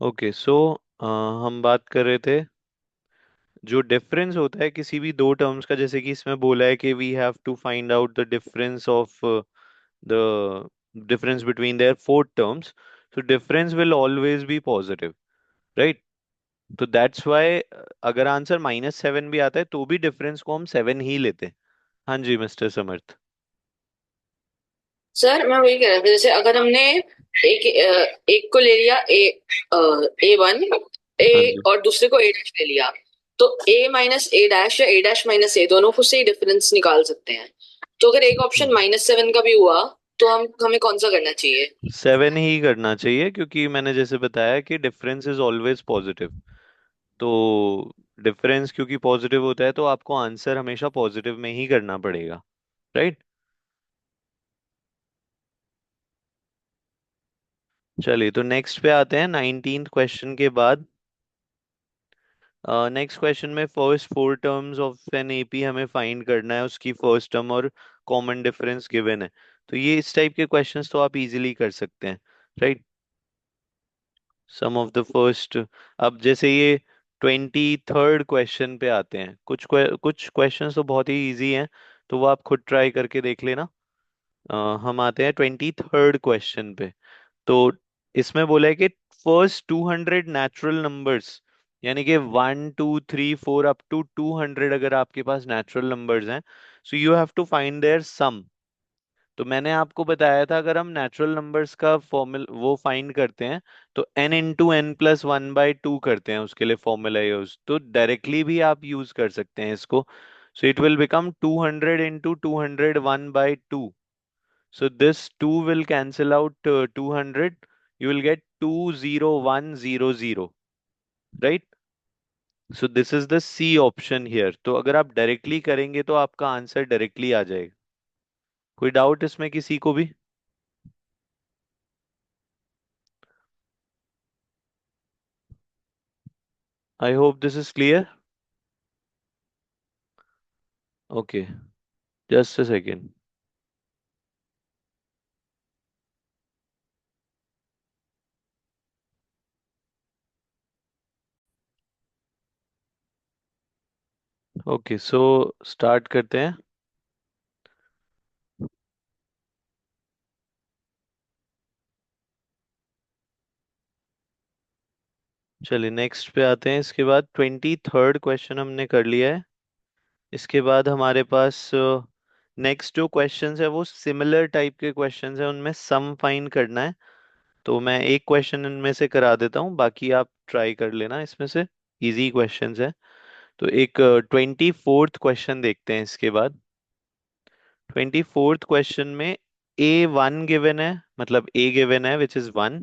Okay so हम बात कर रहे थे जो डिफरेंस होता है किसी भी दो टर्म्स का, जैसे कि इसमें बोला है कि we have to find out the difference of the difference between their four terms. So difference will always be positive, right? तो दैट्स व्हाई अगर आंसर -7 भी आता है तो भी डिफरेंस को हम 7 ही लेते हैं। हाँ जी मिस्टर समर्थ। सर मैं वही कह रहा था, जैसे अगर हमने एक को ले लिया A1, ए हाँ जी। और दूसरे को A डैश ले लिया, तो A माइनस ए डैश या A डैश माइनस ए दोनों खुद से ही डिफरेंस निकाल सकते हैं। तो अगर एक ऑप्शन -7 का भी हुआ तो हम हमें कौन सा करना चाहिए? 7 ही करना चाहिए, क्योंकि मैंने जैसे बताया कि डिफरेंस इज ऑलवेज पॉजिटिव। तो डिफरेंस क्योंकि पॉजिटिव होता है तो आपको आंसर हमेशा पॉजिटिव में ही करना पड़ेगा, राइट? चलिए तो नेक्स्ट पे आते हैं 19th क्वेश्चन के बाद। नेक्स्ट क्वेश्चन में first four terms of an AP हमें फाइंड करना है, उसकी फर्स्ट टर्म और कॉमन डिफरेंस गिवन है। तो ये इस टाइप के क्वेश्चंस तो आप इजीली कर सकते हैं, right? Sum of the first. अब जैसे ये 23rd क्वेश्चन पे आते हैं, कुछ क्वेश्चंस तो बहुत ही इजी हैं, तो वो आप खुद ट्राई करके देख लेना। हम आते हैं 23rd क्वेश्चन पे। तो इसमें बोला है कि फर्स्ट 200 नेचुरल नंबर्स, यानी कि 1 2 3 4 अप टू 200 अगर आपके पास नेचुरल नंबर्स हैं, so you have to find their sum. तो मैंने आपको बताया था अगर हम नेचुरल नंबर्स का फॉर्मूला वो फाइंड करते हैं तो n × n+1/2 करते हैं, उसके लिए फॉर्मूला यूज तो डायरेक्टली भी आप यूज कर सकते हैं इसको। So it will become 200 × 201/2। so this 2 will cancel out 200. You will get 20100, right? So this is the C option here. तो अगर आप डायरेक्टली करेंगे तो आपका आंसर डायरेक्टली आ जाएगा। कोई डाउट इसमें किसी को भी? I hope this is clear. Okay, just a second. Okay so start करते हैं। चलिए नेक्स्ट पे आते हैं। इसके बाद 23rd क्वेश्चन हमने कर लिया है। इसके बाद हमारे पास नेक्स्ट जो क्वेश्चंस है वो सिमिलर टाइप के क्वेश्चंस हैं, उनमें सम फाइंड करना है। तो मैं एक क्वेश्चन इनमें से करा देता हूँ, बाकी आप ट्राई कर लेना इसमें से। इजी क्वेश्चंस है। तो एक 24th क्वेश्चन देखते हैं इसके बाद। 24th क्वेश्चन में A1 गिवन है, मतलब A गिवन है विच इज 1,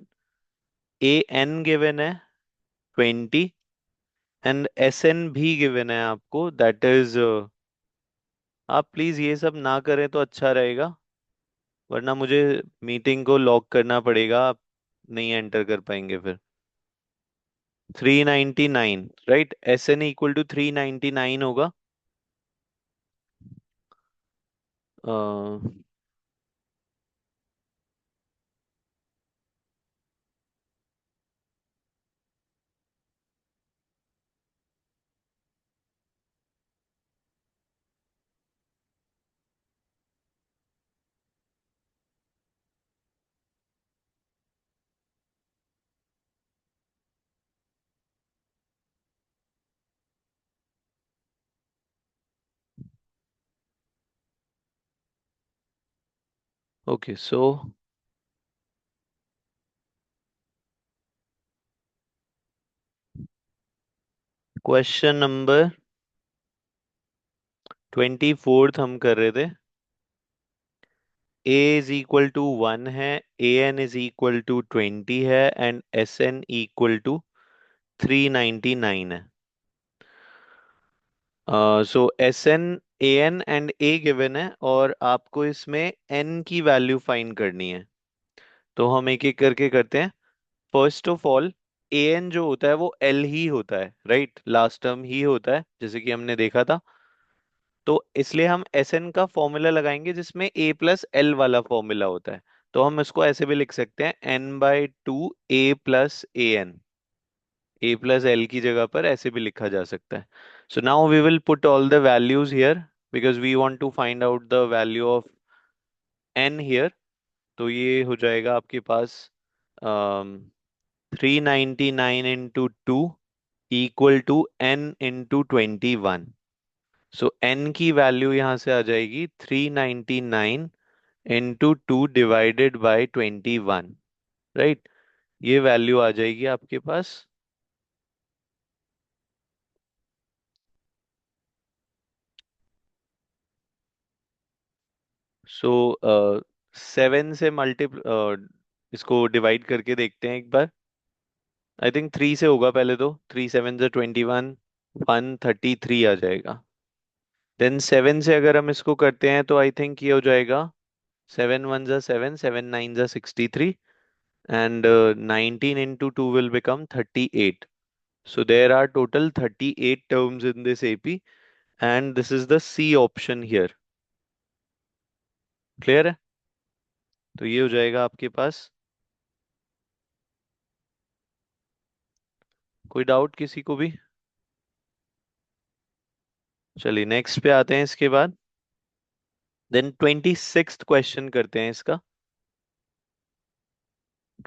AN गिवन है 20, एंड SN भी गिवन है आपको, दैट इज आप प्लीज ये सब ना करें तो अच्छा रहेगा, वरना मुझे मीटिंग को लॉक करना पड़ेगा, आप नहीं एंटर कर पाएंगे फिर। 399, राइट? SN = 399 होगा। Okay so question number 24th हम कर रहे थे। A = 1 है, AN = 20 है, एंड SN = 399 है। सो SN, AN and A given है, और आपको इसमें N की वैल्यू फाइंड करनी है। तो हम एक एक करके करते हैं। फर्स्ट ऑफ ऑल, AN जो होता है वो L ही होता है, राइट? लास्ट टर्म ही होता है, जैसे कि हमने देखा था। तो इसलिए हम SN का फॉर्मूला लगाएंगे जिसमें A+L वाला फॉर्मूला होता है। तो हम इसको ऐसे भी लिख सकते हैं, N/2 A + AN। A plus L की जगह पर ऐसे भी लिखा जा सकता है. So now we will put all the values here because we want to find out the value of N here. तो ये हो जाएगा आपके पास 399 into two equal to N into 21. So N की वैल्यू यहाँ से आ जाएगी 399 into two divided by 21. Right. ये वैल्यू आ जाएगी आपके पास. सो 7 से इसको डिवाइड करके देखते हैं एक बार. आई थिंक 3 से होगा पहले. तो 3 7 जा 21, 133 आ जाएगा. देन 7 से अगर हम इसको करते हैं तो आई थिंक ये हो जाएगा 7 1 जा 7, 7 9 जा 63, and 19 into 2 will become 38. So there are total 38 terms in this AP, and this is the C option here. Clear है? तो ये हो जाएगा आपके पास. कोई डाउट किसी को भी? चलिए नेक्स्ट पे आते हैं इसके बाद. देन 26th क्वेश्चन करते हैं इसका.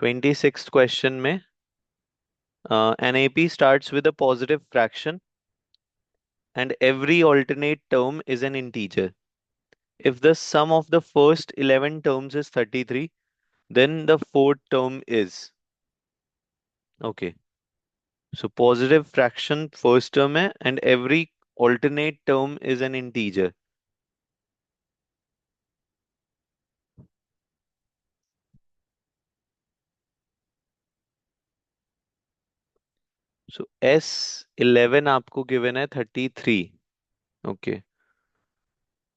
26th क्वेश्चन में an AP starts with a positive fraction and every alternate term is an integer. If the sum of the first 11 terms is 33, then the fourth term is. Okay. So positive fraction first term है and every alternate term is an integer. So S11 आपको given है 33. Okay.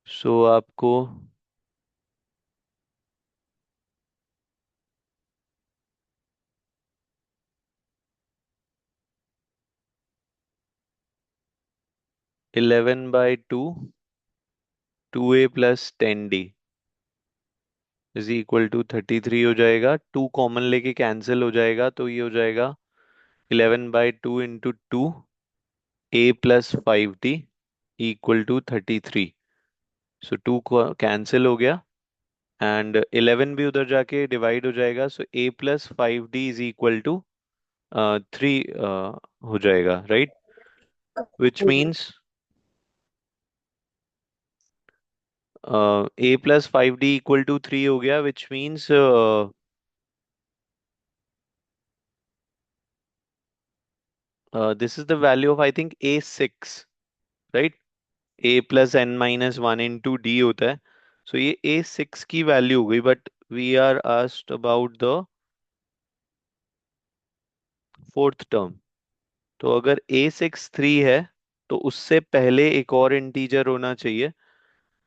So आपको 11/2 2a plus 10d is equal to 33 हो जाएगा. Two common लेके cancel हो जाएगा तो ये हो जाएगा 11/2 into two a plus 5d equal to 33. So two cancel हो गया एंड 11 भी उधर जाके डिवाइड हो जाएगा. So a plus 5d is equal to 3 हो जाएगा. Right. Which means a plus 5d equal to 3 हो गया. Which means this is the value of I think a6. Right. a plus N minus one into d होता है. So ये a6 की value हो गई. But we are asked about the fourth term. तो अगर a6 3 है तो उससे पहले एक और इंटीजर होना चाहिए.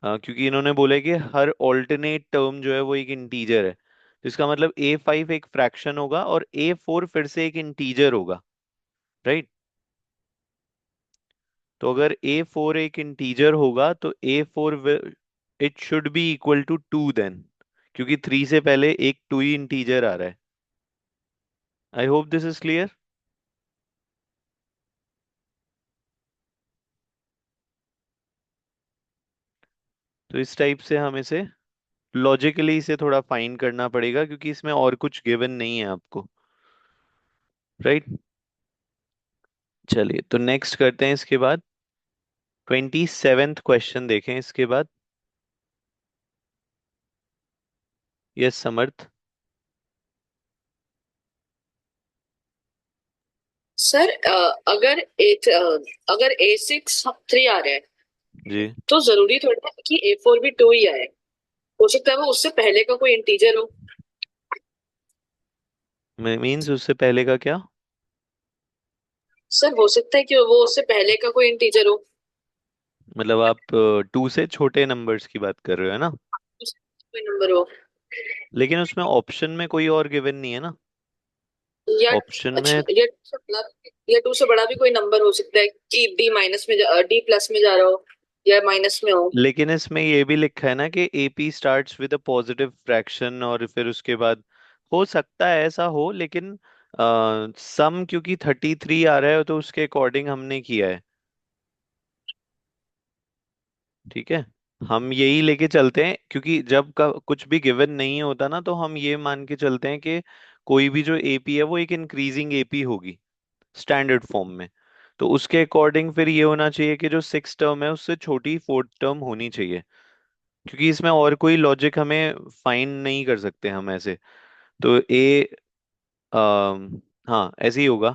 क्योंकि इन्होंने बोला है कि हर ऑल्टरनेट टर्म जो है वो एक इंटीजर है. तो इसका मतलब a5 एक फ्रैक्शन होगा और a4 फिर से एक इंटीजर होगा. राइट. तो अगर a4 एक इंटीजर होगा तो a4 it should be equal to 2 then. क्योंकि 3 से पहले एक 2 ही इंटीजर आ रहा है. I hope this is clear. तो इस टाइप से हम इसे लॉजिकली इसे थोड़ा फाइंड करना पड़ेगा क्योंकि इसमें और कुछ गिवन नहीं है आपको. राइट. चलिए तो नेक्स्ट करते हैं इसके बाद. 27th क्वेश्चन देखें इसके बाद. यस समर्थ. सर अगर A6 3 आ रहा है जी. तो जरूरी थोड़ी है कि A4 भी 2 ही आए. हो सकता है वो उससे पहले का कोई इंटीजर हो. मीन्स उससे पहले का क्या? सर हो सकता है कि वो उससे पहले का कोई इंटीजर हो. मतलब आप 2 से छोटे नंबर्स की बात कर रहे हो है ना? कोई नंबर हो. लेकिन उसमें ऑप्शन में कोई और गिवन नहीं है ना. या ऑप्शन में अच्छा या 2 से बड़ा भी कोई नंबर हो सकता है कि डी प्लस में जा रहा हो या माइनस में हो. लेकिन इसमें ये भी लिखा है ना कि AP starts with a positive fraction और फिर उसके बाद हो सकता है ऐसा हो. लेकिन सम क्योंकि 33 आ रहा है तो उसके अकॉर्डिंग हमने किया है। ठीक है, हम यही लेके चलते हैं क्योंकि जब का कुछ भी गिवन नहीं होता ना, तो हम ये मान के चलते हैं कि कोई भी जो एपी है वो एक इंक्रीजिंग एपी होगी स्टैंडर्ड फॉर्म में। तो उसके अकॉर्डिंग फिर ये होना चाहिए कि जो सिक्स टर्म है उससे छोटी फोर्थ टर्म होनी चाहिए, क्योंकि इसमें और कोई लॉजिक हमें फाइंड नहीं कर सकते हम ऐसे। तो ए, हाँ ऐसे ही होगा।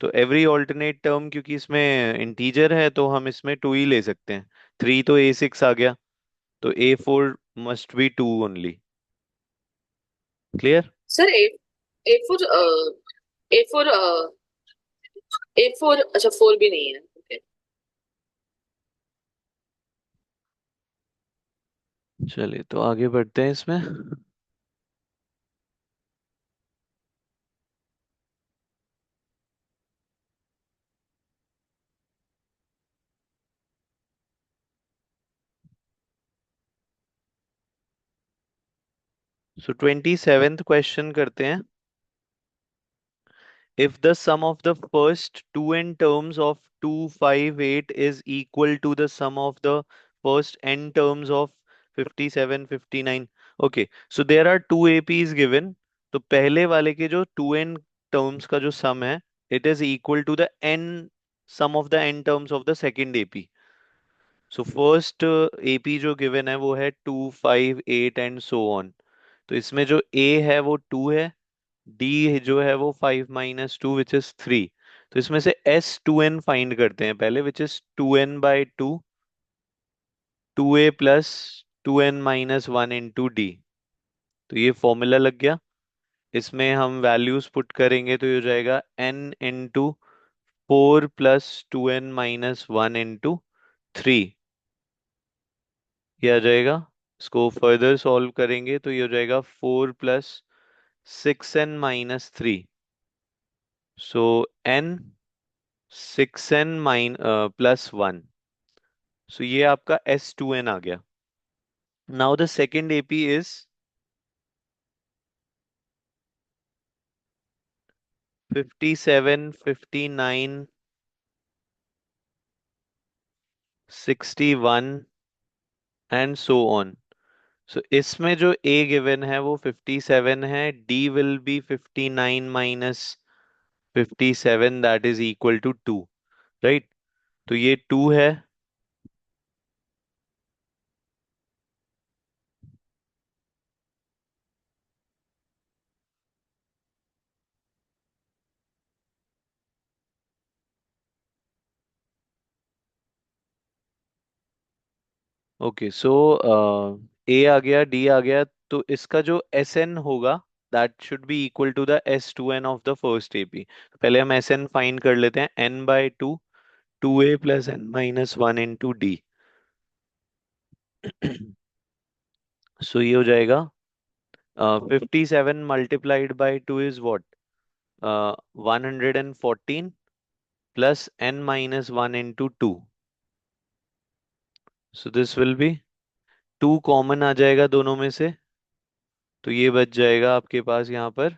तो एवरी ऑल्टरनेट टर्म, क्योंकि इसमें इंटीजर है तो हम इसमें टू ही ले सकते हैं। थ्री तो A6 आ गया, तो A4 must be two only. Clear? Sir a four a four A4 अच्छा 4 भी नहीं है, ओके। चलिए तो आगे बढ़ते हैं इसमें। सो 27th क्वेश्चन करते हैं। If the sum of the first two n terms of 258 is equal to the sum of the first n terms of 57, 59. Okay, so there are two APs given. तो पहले वाले के जो 2n terms का जो sum है, it is equal to the n sum of the n terms of the second AP. So first AP जो given है वो है 2, 5, 8 and so on. तो इसमें जो A है वो 2 है, डी जो है वो 5 - 2 विच इज 3। तो इसमें से S2n फाइंड करते हैं पहले, which is 2n/2, 2a + 2n - 1 × d। तो ये फॉर्मूला लग गया। इसमें हम वैल्यूज पुट करेंगे तो ये हो जाएगा n × 4 + 2n - 1 × 3। ये आ जाएगा। इसको फर्दर सॉल्व करेंगे तो ये हो जाएगा 4 + 6n - 3। सो n 6n +1। सो ये आपका S2n आ गया। Now the second AP is 57, 59, 61 and so on. So इसमें जो A गिवन है वो 57 है, D will be 59 - 57, that is equal to 2। Right? तो ये 2 है। ओके, सो A आ गया, D आ गया, तो इसका जो SN होगा that should be equal to the S2n of the first AP। पहले हम SN फाइंड कर लेते हैं, n/2, 2a + n - 1 × d। सो ये हो जाएगा 57 × 2 is what, 114 + n - 1 × 2। So this will be 2 common आ जाएगा दोनों में से, तो ये बच जाएगा आपके पास यहाँ पर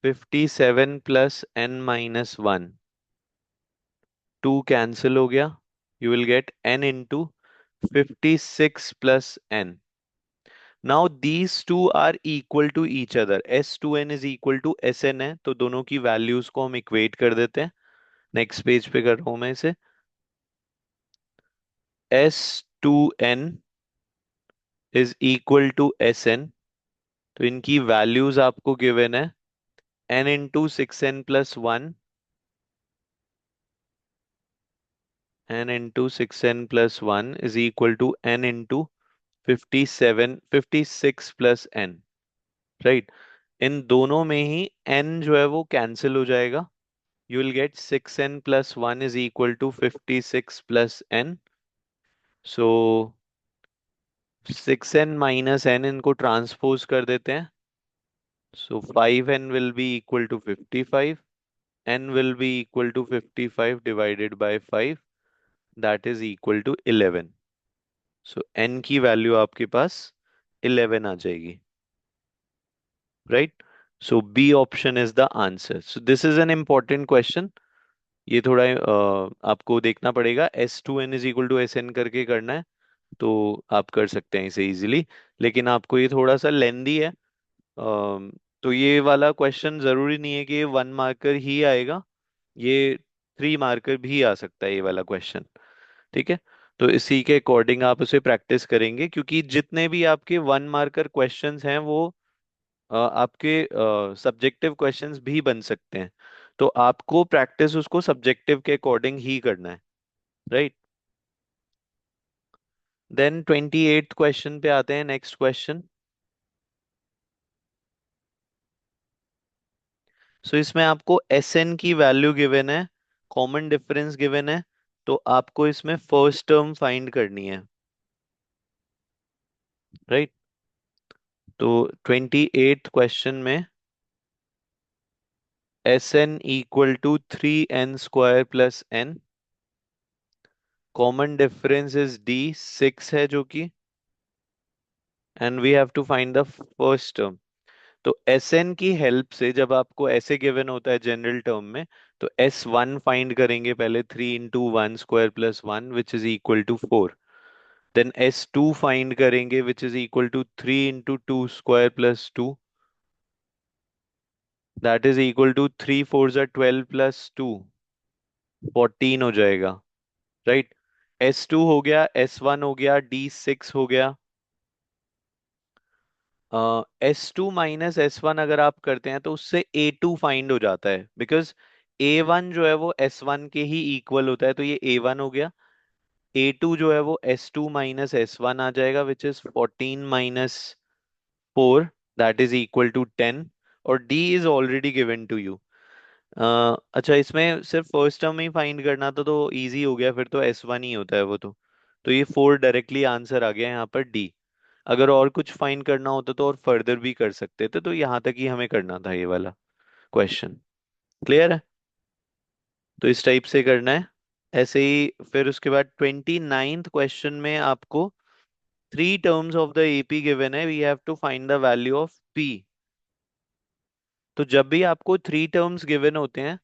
57 + n - 1। 2 कैंसिल हो गया, you will get n × 56 + n। Now these two are equal to each other, S2n is equal to SN है, तो दोनों की वैल्यूज को हम इक्वेट कर देते हैं। नेक्स्ट पेज पे कर रहा हूं मैं इसे। S2n is equal to SN, तो इनकी वैल्यूज आपको गिवन है, n × 6n + 1, n × 6n + 1 is equal to n × 56 + n। Right? इन दोनों में ही n जो है वो कैंसिल हो जाएगा, you will get 6n + 1 is equal to 56 + n। So 6n - n इनको ट्रांसपोज कर देते हैं। So 5n will be equal to 55, n will be equal to 55 divided by 5, that is equal to 11। So n की value आपके पास 11 आ जाएगी। Right? So B option is the answer. So this is an important question. ये थोड़ा आपको देखना पड़ेगा. S2n = SN करके करना है, तो आप कर सकते हैं इसे इजीली. लेकिन आपको ये थोड़ा सा लेंदी है. तो ये वाला क्वेश्चन जरूरी नहीं है कि ये 1 मार्कर ही आएगा. ये 3 मार्कर भी आ सकता है ये वाला क्वेश्चन. ठीक है. तो इसी के अकॉर्डिंग आप उसे प्रैक्टिस करेंगे, क्योंकि जितने भी आपके 1 मार्कर क्वेश्चंस हैं वो आपके सब्जेक्टिव क्वेश्चंस भी बन सकते हैं. तो आपको प्रैक्टिस उसको सब्जेक्टिव के अकॉर्डिंग ही करना है. राइट. देन 28th क्वेश्चन पे आते हैं. Next question. सो इसमें आपको एस एन की वैल्यू गिवन है, कॉमन डिफरेंस गिवन है. तो आपको इसमें फर्स्ट टर्म फाइंड करनी है. राइट. तो 28th क्वेश्चन में Sn = 3n² + n. Common difference is d 6 है जो कि, and we have to find the first term. तो Sn की हेल्प से जब आपको ऐसे गिवन होता है जनरल टर्म में, तो S1 फाइंड करेंगे पहले. 3 × 1² + 1 which is = 4. Then S2 find करेंगे विच इज = 3 × 2² + 2, दैट इज = 3 × 4 = 12 + 2, 14 हो जाएगा. राइट. S2 हो गया, S1 हो गया, D6 हो गया. S2 - S1 अगर आप करते हैं तो उससे A2 फाइंड हो जाता है, बिकॉज A1 जो है वो S1 के ही इक्वल होता है, तो ये A1 हो गया. A2 जो है वो S2 - S1 आ जाएगा, विच इज 14 - 4, दैट इज = 10. और D is already given to you. अच्छा, इसमें सिर्फ फर्स्ट टर्म ही फाइंड करना था, तो इजी हो गया. फिर तो S1 ही होता है वो तो ये 4 डायरेक्टली आंसर आ गया यहाँ पर D. अगर और कुछ फाइंड करना होता तो और फर्दर भी कर सकते थे, तो यहाँ तक ही हमें करना था ये वाला क्वेश्चन. क्लियर है. तो इस टाइप से करना है. ऐसे ही फिर उसके बाद 29th क्वेश्चन में आपको 3 terms of the AP given है. We have to find the value of P. तो जब भी आपको 3 टर्म्स गिवन होते हैं,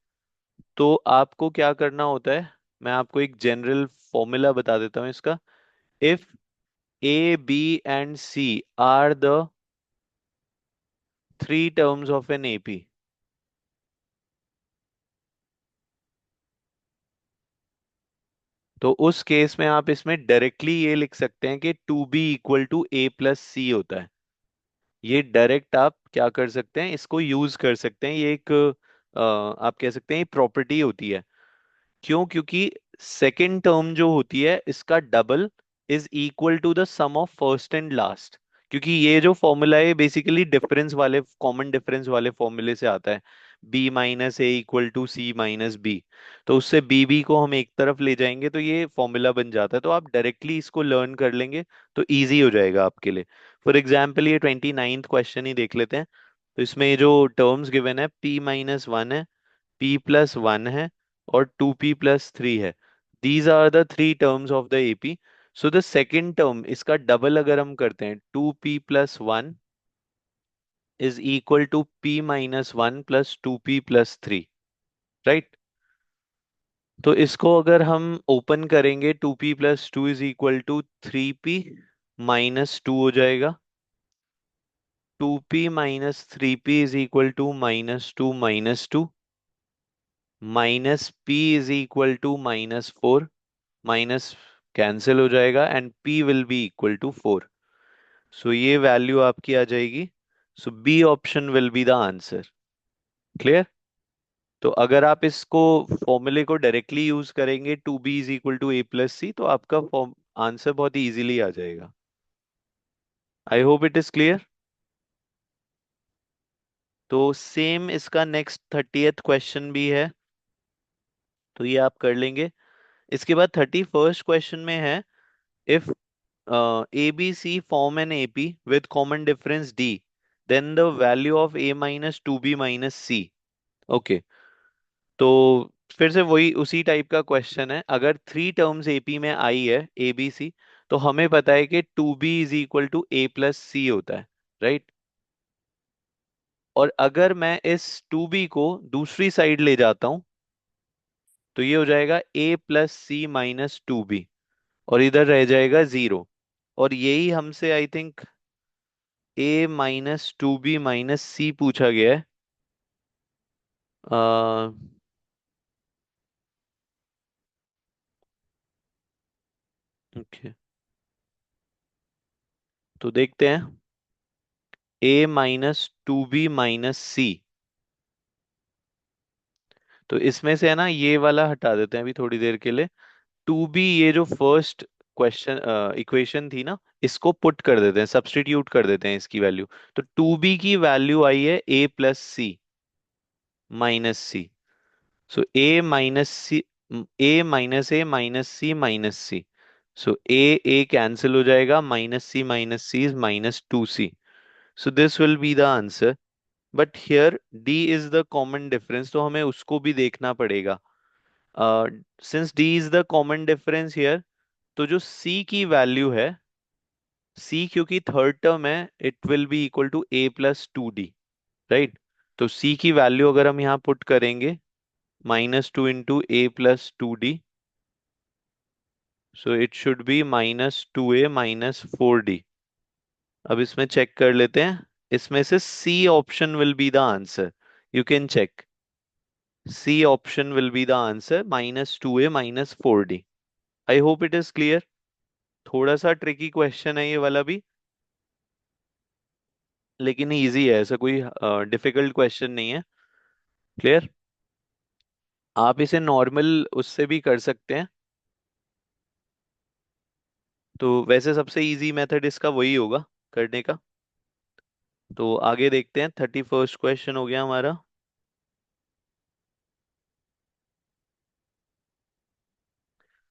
तो आपको क्या करना होता है. मैं आपको एक जनरल फॉर्मूला बता देता हूँ इसका. If a b and c are the 3 terms of an AP, तो उस केस में आप इसमें डायरेक्टली ये लिख सकते हैं कि 2b = a + c होता है. ये डायरेक्ट आप क्या कर सकते हैं, इसको यूज कर सकते हैं. ये एक आप कह सकते हैं प्रॉपर्टी होती है. क्यों? क्योंकि सेकंड टर्म जो होती है इसका double is equal to the sum of first and last. क्योंकि ये जो फॉर्मूला है बेसिकली डिफरेंस वाले, कॉमन डिफरेंस वाले फॉर्मूले से आता है. B - A = C - B. तो उससे बी को हम एक तरफ ले जाएंगे तो ये फॉर्मूला बन जाता है. तो आप डायरेक्टली इसको लर्न कर लेंगे तो इजी हो जाएगा आपके लिए. फॉर एग्जाम्पल ये 29th क्वेश्चन ही देख लेते हैं. तो इसमें ये जो टर्म्स गिवन है, P - 1 है, P + 1 है, और 2P + 3 है. These are the 3 terms of the AP. So the second term, इसका डबल अगर हम करते हैं, 2P + 1 = P - 1 + 2P + 3. राइट. तो इसको अगर हम ओपन करेंगे, 2P + 2 = 3P - 2 हो जाएगा. 2P - 3P = -2 - 2, -P = -4. कैंसिल हो जाएगा and P will be equal to 4. So ये वैल्यू आपकी आ जाएगी. So B option will be the answer. Clear. तो अगर आप इसको फॉर्मूले को डायरेक्टली यूज करेंगे, 2B = A + C, तो आपका फॉर्म आंसर बहुत इजीली आ जाएगा. आई होप इट इज क्लियर. तो सेम इसका नेक्स्ट 30th क्वेश्चन भी है, तो ये आप कर लेंगे. इसके बाद 31st क्वेश्चन में है. If ABC form an AP with common difference D, then the value of A - 2B - C. Okay. तो फिर से वही उसी टाइप का क्वेश्चन है. अगर 3 टर्म्स एपी में आई है, ABC, तो हमें पता है कि 2B = A + C होता है. राइट. और अगर मैं इस 2b को दूसरी साइड ले जाता हूं तो ये हो जाएगा a+c - 2b, और इधर रह जाएगा 0। और यही हमसे I think a - 2b - c पूछा गया है। आ, ओके, तो देखते हैं। a - 2b - c, तो इसमें से है ना ये वाला हटा देते हैं अभी थोड़ी देर के लिए। 2b, ये जो फर्स्ट क्वेश्चन इक्वेशन थी ना, इसको पुट कर देते हैं, सब्स्टिट्यूट कर देते हैं इसकी वैल्यू। तो 2b की वैल्यू आई है a+c - c। So a - c so a cancel हो जाएगा, -c - c is -2c। So this will be the answer. But here d is the common difference, तो हमें उसको भी देखना पड़ेगा। Since d is the common difference here, तो जो c की वैल्यू है, c क्योंकि थर्ड टर्म है, it will be equal to a+2d, right. तो c की वैल्यू अगर हम यहाँ पुट करेंगे, -2 into a+2d, so it should B -2a - 4d। अब इसमें चेक कर लेते हैं, इसमें से c option will be the answer. You can check, c option will be the answer, -2a - 4d। I hope it is clear. थोड़ा सा tricky question है ये वाला भी, लेकिन इजी है, ऐसा कोई डिफिकल्ट क्वेश्चन नहीं है। क्लियर। आप इसे नॉर्मल उससे भी कर सकते हैं। तो वैसे सबसे इजी मेथड इसका वही होगा करने का। तो आगे देखते हैं, 31st क्वेश्चन हो गया हमारा।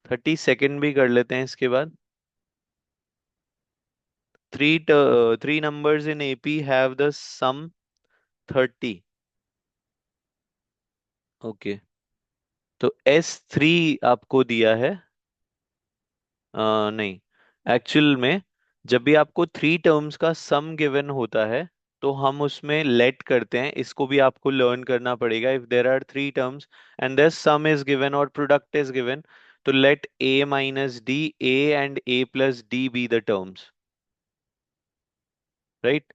32nd भी कर लेते हैं इसके बाद। Three numbers in AP have the sum 30। Okay, तो S3 आपको दिया है। नहीं, एक्चुअल में जब भी आपको थ्री टर्म्स का सम गिवन होता है, तो हम उसमें लेट करते हैं। इसको भी आपको लर्न करना पड़ेगा। If there are three terms and their sum is given और प्रोडक्ट इज गिवन, तो let a - d, a and a+d be the terms, right.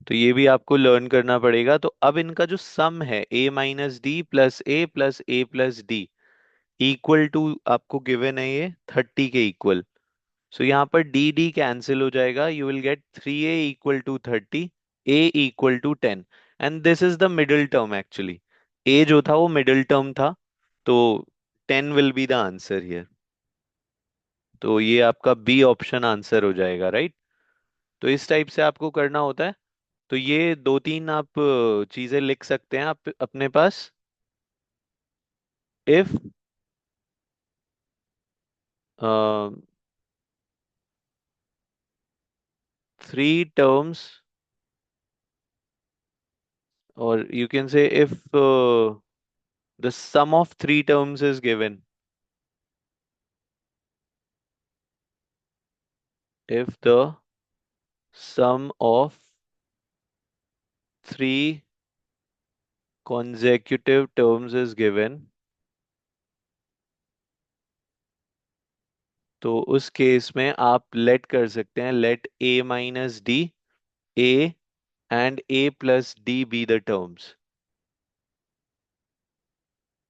तो ये भी आपको लर्न करना पड़ेगा। तो अब इनका जो सम है, a - d + a + a + d equal to, आपको गिवन है ये 30 के इक्वल। सो यहाँ पर डी डी कैंसिल हो जाएगा, you will gate 3a = 30, a = 10। And this is the middle term actually. a जो था वो मिडिल टर्म था, तो 10 will be the answer here. तो ये आपका बी ऑप्शन आंसर हो जाएगा, राइट। तो इस टाइप से आपको करना होता है। तो ये दो तीन आप चीजें लिख सकते हैं आप अपने पास। इफ थ्री टर्म्स, और you can say if the sum of three terms is given, if the sum of three consecutive terms is given, तो उस केस में आप लेट कर सकते हैं, let a - d, a and a+d be the terms.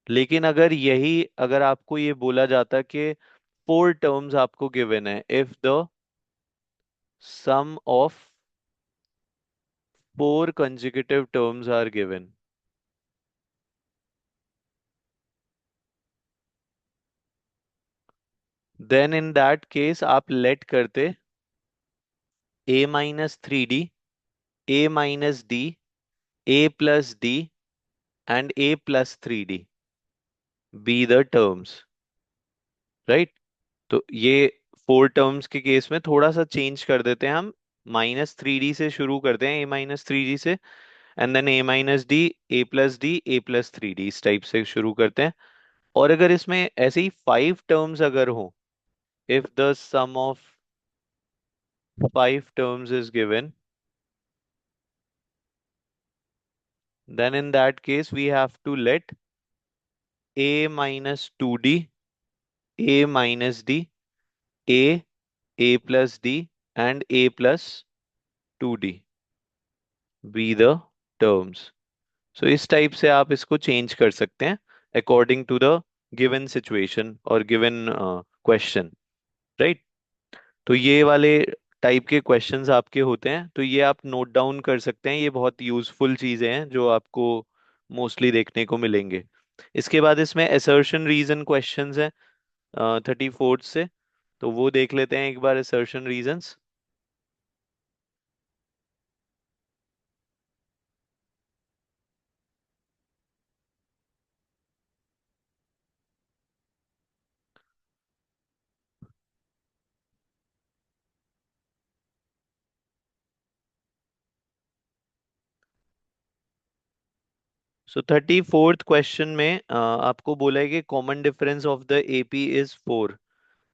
लेकिन अगर यही, अगर आपको ये बोला जाता कि फोर टर्म्स आपको गिवन है, if the sum of four consecutive terms are given, then in that case आप लेट करते a - 3d, a - d, a+d and a+3d be the terms, right. तो ये फोर टर्म्स के केस में थोड़ा सा चेंज कर देते हैं हम, -3d से शुरू करते हैं, a - 3d से, and then a - d, a+d, a+3d, इस टाइप से शुरू करते हैं। और अगर इसमें ऐसे ही फाइव टर्म्स अगर हो, if the sum of five terms is given, then in that case we have to let a minus 2d, a minus d, a plus d, and a plus 2d be the terms. So इस type से आप इसको change कर सकते हैं according to the given situation और given question, right. तो ये वाले टाइप के क्वेश्चंस आपके होते हैं, तो ये आप नोट डाउन कर सकते हैं, ये बहुत यूजफुल चीजें हैं जो आपको मोस्टली देखने को मिलेंगे। इसके बाद इसमें असर्शन रीजन क्वेश्चंस हैं 34th से, तो वो देख लेते हैं एक बार assertion reasons. So 34th question में आपको बोला है कि common difference of the AP is 4।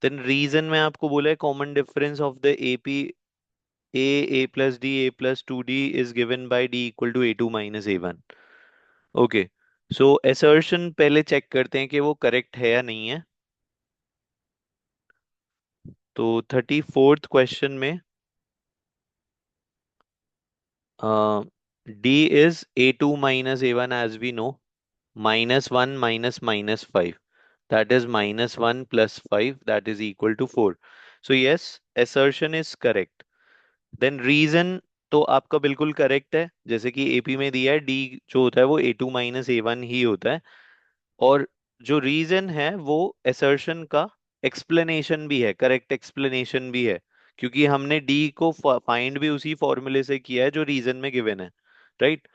Then reason में आपको बोला है common difference of the AP a plus d, a plus 2d is given by d equal to a2 minus a1। Okay, so assertion पहले check करते हैं कि वो correct है या नहीं है। तो 34th क्वेश्चन में d is a2 minus a1 as we know, minus 1 minus minus 5, that is minus 1 plus 5, that is equal to 4। so yes, assertion is correct। Then reason तो आपका बिल्कुल करेक्ट है, जैसे कि एपी में दिया है डी जो होता है वो a2 माइनस ए1 ही होता है। और जो रीजन है वो असर्शन का एक्सप्लेनेशन भी है, करेक्ट एक्सप्लेनेशन भी है, क्योंकि हमने डी को फाइंड भी उसी फॉर्मूले से किया है जो रीजन में गिवन है, राइट।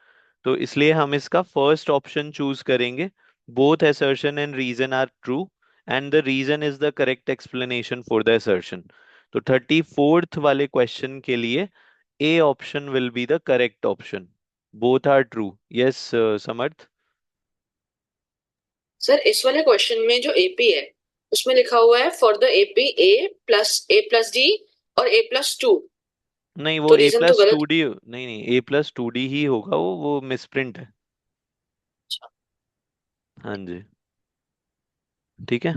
तो इसलिए हम इसका फर्स्ट ऑप्शन चूज करेंगे, both assertion and reason are true and the reason is the correct explanation for the assertion। तो 34th वाले क्वेश्चन के लिए a option will be the correct option, both are true. Yes Samarth. Sir इस वाले question में जो AP है उसमें लिखा हुआ है for the AP A plus D और a+2। नहीं, वो तो ए रीजन तो प्लस टू गलत। डी नहीं नहीं, ए प्लस टू डी ही होगा, वो मिसप्रिंट है। हाँ जी, ठीक है।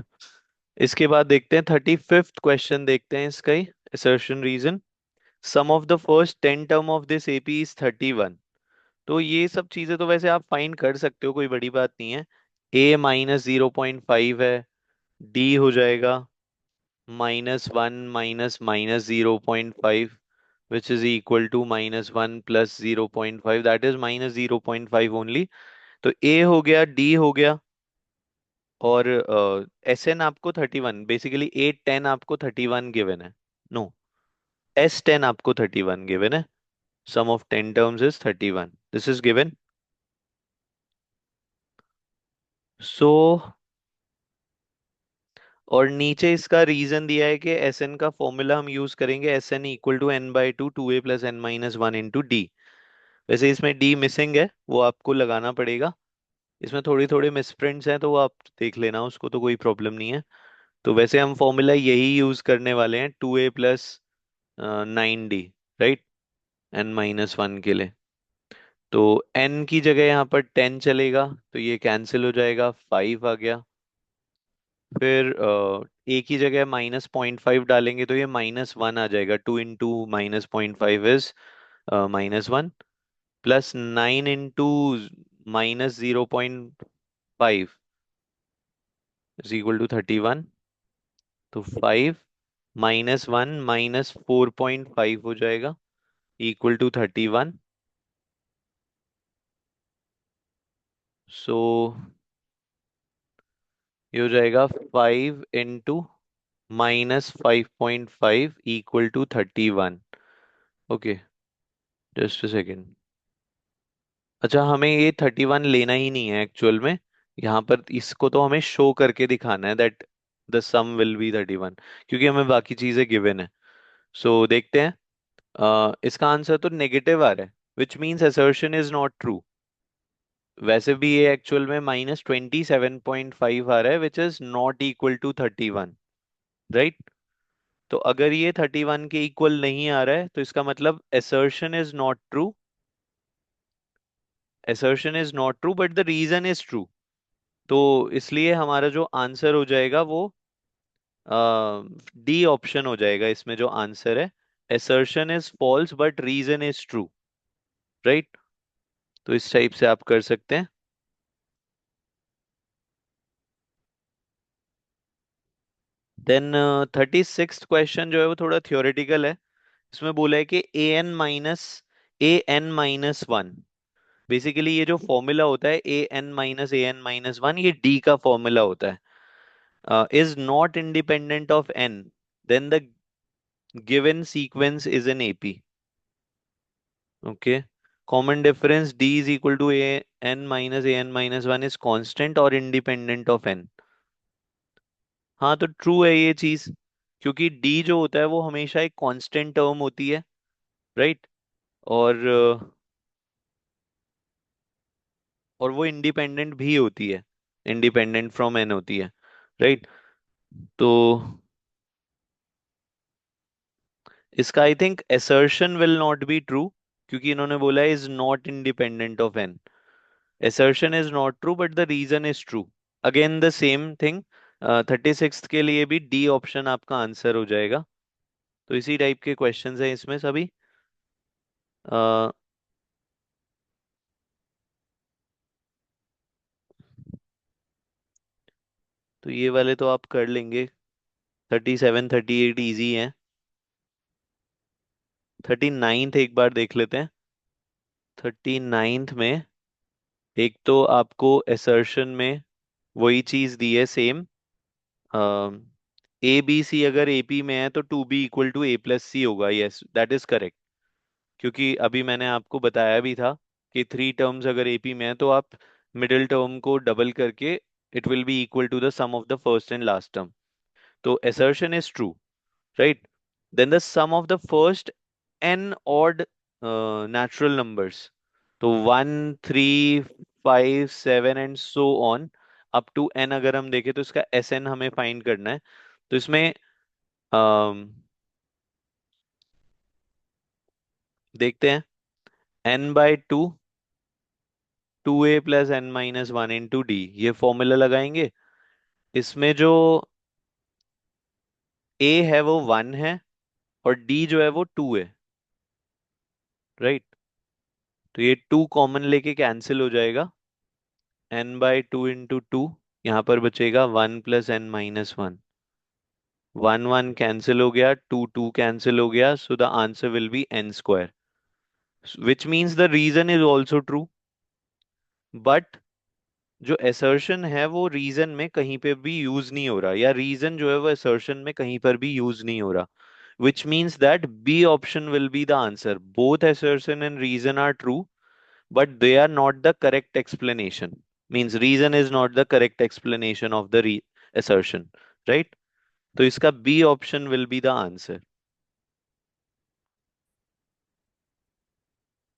इसके बाद देखते हैं 35th क्वेश्चन, देखते हैं इसका ही assertion reason. Sum of the first 10 term of this AP is 31। तो ये सब चीजें तो वैसे आप फाइंड कर सकते हो, कोई बड़ी बात नहीं है। ए माइनस 0.5 है, डी हो जाएगा minus one minus minus 0.5 which is equal to minus one plus 0.5, that is minus 0.5 only. तो ए हो गया, डी हो गया, और एस एन आपको 31, बेसिकली ए 10 आपको 31 गिवन है। नो, एस 10 आपको 31 गिवन है। Sum of 10 terms is 31, this is given. So और नीचे इसका रीजन दिया है कि एस एन का फॉर्मूला हम यूज करेंगे, S N equal to N by two, 2a plus N minus one into D. वैसे इसमें डी मिसिंग है, वो आपको लगाना पड़ेगा। इसमें थोड़ी थोड़ी मिसप्रिंट्स हैं, तो वो आप देख लेना, उसको तो कोई प्रॉब्लम नहीं है। तो वैसे हम फॉर्मूला यही यूज करने वाले हैं, 2a plus 9d, right, n minus one के लिए। तो n की जगह यहाँ पर 10 चलेगा, तो ये कैंसिल हो जाएगा, 5 आ गया। फिर a की जगह -0.5 डालेंगे तो ये -1 आ जाएगा, 2 into -0.5 is -1, plus 9 into -0.5 is equal to 31। तो 5 -1 -4.5 हो जाएगा, इक्वल टू 31। सो ये हो जाएगा 5 into -5.5 equal to 31। Okay, just a second. अच्छा, हमें ये 31 लेना ही नहीं है एक्चुअल में, यहाँ पर इसको तो हमें शो करके दिखाना है that the sum will be 31, क्योंकि हमें बाकी चीजें गिवन है। सो देखते हैं, इसका आंसर तो नेगेटिव आ रहा है, which means assertion is not true. वैसे भी ये एक्चुअल में -27.5 आ रहा है, which is not equal to 31, right. तो अगर ये 31 के इक्वल नहीं आ रहा है, तो इसका मतलब assertion is not true, assertion is not true but the reason is true. तो इसलिए हमारा जो आंसर हो जाएगा वो डी ऑप्शन हो जाएगा इसमें जो आंसर है, assertion is false but reason is true, right? तो इस टाइप से आप कर सकते हैं। देन 36th क्वेश्चन जो है वो थोड़ा थियोरेटिकल है। इसमें बोला है कि a n minus 1, बेसिकली ये जो फॉर्मूला होता है a n minus वन, ये d का फॉर्मूला होता है, is not independent of n, then the given sequence is an AP। Okay, common difference d is equal to a n minus one is constant और independent of n। हाँ, तो true है ये चीज, क्योंकि d जो होता है वो हमेशा एक कांस्टेंट टर्म होती है, राइट? और और वो इंडिपेंडेंट भी होती है, इंडिपेंडेंट फ्रॉम n होती है, राइट? तो इसका I think assertion will not be true, क्योंकि इन्होंने बोला है is not independent of n। assertion is not true but the reason is true. Again the same thing, 36 के लिए भी डी ऑप्शन आपका आंसर हो जाएगा। तो इसी टाइप के क्वेश्चंस हैं इसमें सभी। अ, तो ये वाले तो आप कर लेंगे। 37 38 इजी हैं। 39th एक बार देख लेते हैं। 39th में एक तो आपको assertion में वही चीज दी है सेम, ए बी सी अगर एपी में है तो to be equal to a+c होगा। यस, दैट इज करेक्ट, क्योंकि अभी मैंने आपको बताया भी था कि थ्री टर्म्स अगर एपी में है तो आप मिडिल टर्म को डबल करके it will be equal to the sum of the first and last term. तो assertion is true, right? Then the sum of the first n odd natural numbers, तो 1 3 5 7 and so on up to n अगर हम देखें तो इसका Sn हमें find करना है। तो इसमें देखते हैं, n/2 2a+n−1 × d, ये फॉर्मूला लगाएंगे। इसमें जो a है वो 1 है और d जो है वो 2 है, राइट? तो ये 2 कॉमन लेके कैंसिल हो जाएगा। n/2 × 2, यहाँ पर बचेगा 1 + n−1। 1 1 कैंसिल हो गया, 2 2 कैंसिल हो गया, so the answer will be n², which means the reason is also true. But जो assertion है वो रीजन में कहीं पे भी यूज नहीं हो रहा, या रीजन जो है वो assertion में कहीं पर भी यूज नहीं हो रहा, which means that B option will be the answer. Both assertion and reason are true, but they are not the correct explanation. Means reason is not the correct explanation of the assertion, right? तो इसका B option will be the answer.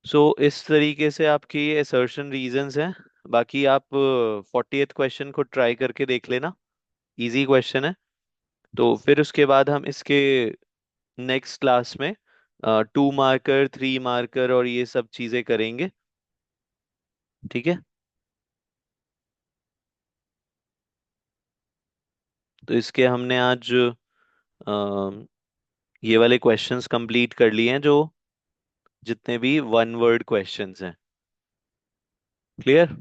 सो इस तरीके से आपके ये assertion reasons हैं। बाकी आप 40th क्वेश्चन को ट्राई करके देख लेना, इजी क्वेश्चन है। तो फिर उसके बाद हम इसके नेक्स्ट क्लास में 2 मार्कर 3 मार्कर और ये सब चीजें करेंगे, ठीक है? तो इसके हमने आज अ, ये वाले क्वेश्चंस कंप्लीट कर लिए हैं, जो जितने भी वन वर्ड क्वेश्चंस हैं। क्लियर?